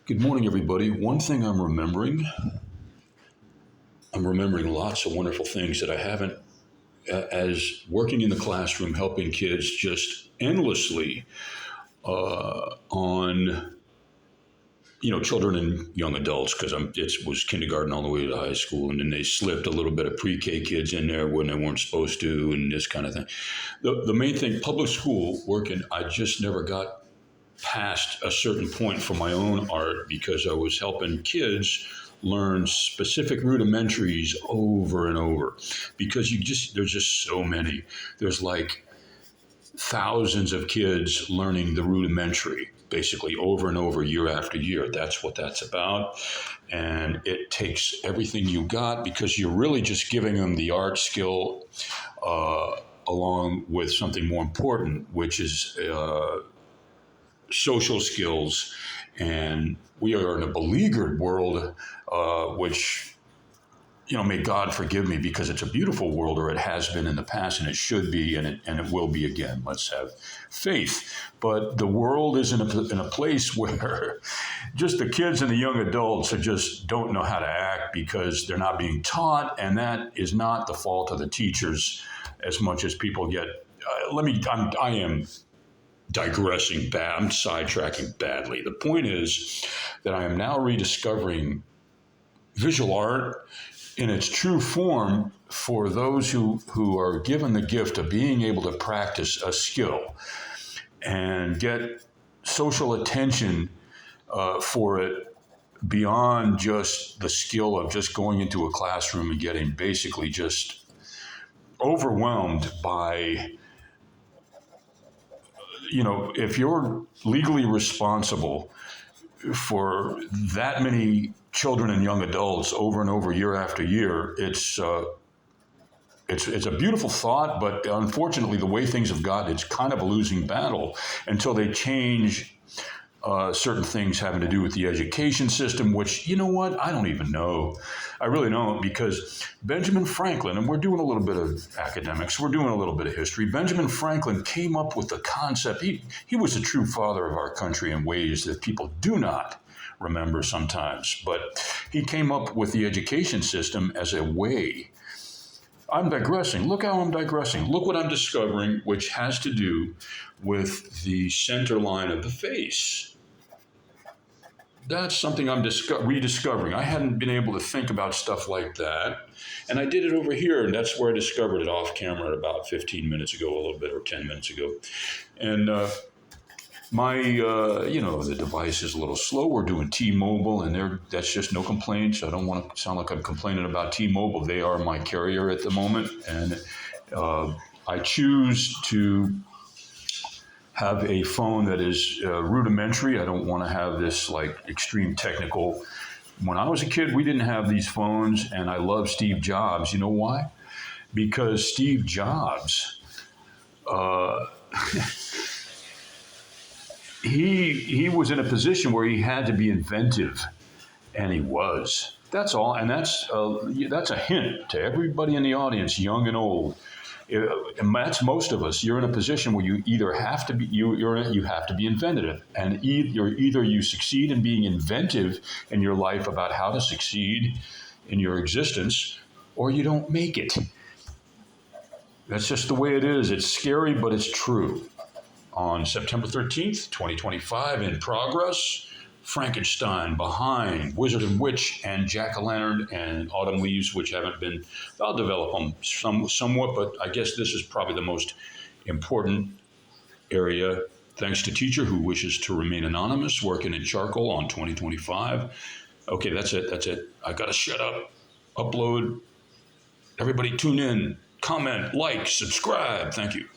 Good morning, everybody. One thing I'm remembering lots of wonderful things that I haven't, as working in the classroom, helping kids just endlessly on, children and young adults, because it was kindergarten all the way to high school, and then they slipped a little bit of pre-K kids in there when they weren't supposed to, and this kind of thing. The main thing, public school working, I just never got past a certain point for my own art because I was helping kids learn specific rudimentaries over and over because there's just so many. There's like thousands of kids learning the rudimentary basically over and over year after year. That's what that's about. And it takes everything you got because you're really just giving them the art skill along with something more important, which is social skills. And we are in a beleaguered world, which, may God forgive me because it's a beautiful world, or it has been in the past, and it should be, and it will be again. Let's have faith. But the world is in a place where just the kids and the young adults just don't know how to act because they're not being taught, and that is not the fault of the teachers as much as people get. I am digressing bad. I'm sidetracking badly. The point is that I am now rediscovering visual art in its true form for those who are given the gift of being able to practice a skill and get social attention for it beyond just the skill of just going into a classroom and getting basically just overwhelmed by, if you're legally responsible for that many children and young adults over and over year after year, it's a beautiful thought, but unfortunately, the way things have gotten, it's kind of a losing battle until they change certain things having to do with the education system, which, you know what, I don't even know. I really don't, because Benjamin Franklin, and we're doing a little bit of academics, we're doing a little bit of history. Benjamin Franklin came up with the concept. He was the true father of our country in ways that people do not remember sometimes. But he came up with the education system as a way. I'm digressing. Look how I'm digressing. Look what I'm discovering, which has to do with the center line of the face. That's something I'm rediscovering. I hadn't been able to think about stuff like that. And I did it over here, and that's where I discovered it off camera about 15 minutes ago, a little bit, or 10 minutes ago. And the device is a little slow. We're doing T-Mobile, and that's just no complaints. I don't want to sound like I'm complaining about T-Mobile. They are my carrier at the moment, and I choose to have a phone that is rudimentary. I don't want to have this like extreme technical. When I was a kid, we didn't have these phones, and I love Steve Jobs. You know why? Because Steve Jobs, he was in a position where he had to be inventive, and he was. That's all, and that's a hint to everybody in the audience, young and old. And that's most of us. You're in a position where you either have to be you have to be inventive, and either you succeed in being inventive in your life about how to succeed in your existence, or you don't make it. That's just the way it is. It's scary, but it's true. On September 13th, 2025, in progress, Frankenstein, Behind, Wizard and Witch, and Jack-o'-lantern, and Autumn Leaves, which haven't been, I'll develop them somewhat, but I guess this is probably the most important area, thanks to teacher who wishes to remain anonymous, working in charcoal on 2025. Okay, that's it. I got to shut up, upload. Everybody tune in, comment, like, subscribe. Thank you.